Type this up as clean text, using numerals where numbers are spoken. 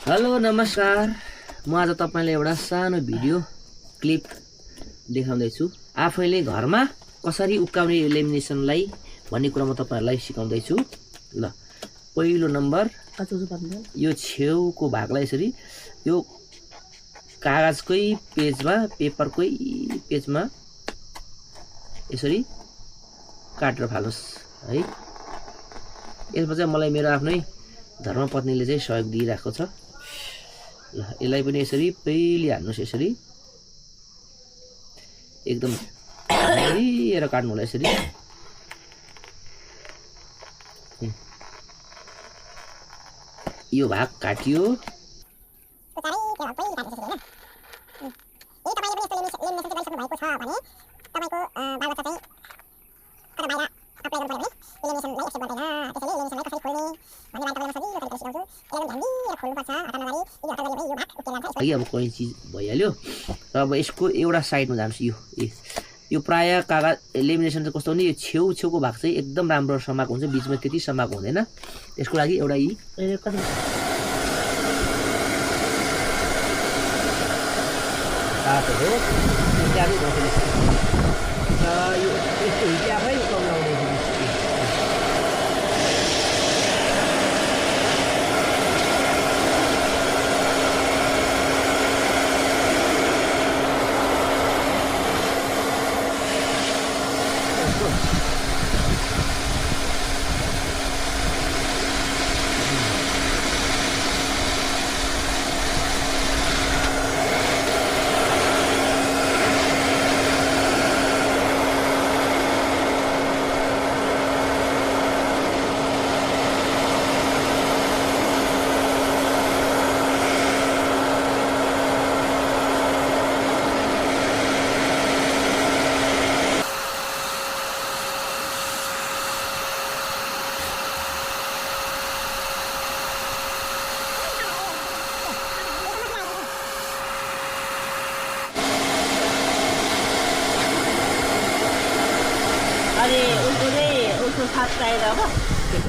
Hello नमस्कार। म आज तपाईलाई एउटा सानो भिडियो क्लिप देखाउँदैछु। आफैले घरमा कसरी उक्काउने लेमिनेसनलाई भन्ने कुरा म तपाईहरुलाई सिकाउँदैछु। ल पहिलो नम्बर यो छेउको भागलाई यसरी यो कागजकै पेजमा पेपरकै पेजमा यसरी काटेर फाल्नुस् है। यसमा चाहिँ मलाई मेरो आफ्नै धर्मपत्नीले चाहिँ सहयोग दिइराखेको छ। ल यसलाई पनि यसरी पहिले हाल्नुस्, यसरी एकदम हेरेर काट्नु होला। यसरी यो भाग काटियो। अब कोही चिज भइहाल्यो र अब यसको एउटा साइडमा जान्छु। यो प्राय कागज लेमिनेसन चाहिँ कस्तो हुन्छ, यो छेउको भाग चाहिँ एकदम राम्रो समाएको हुन्छ, बीचमा त्यति समाएको हुँदैन। त्यसको लागि एउटा उसको साथ चाहिएर अब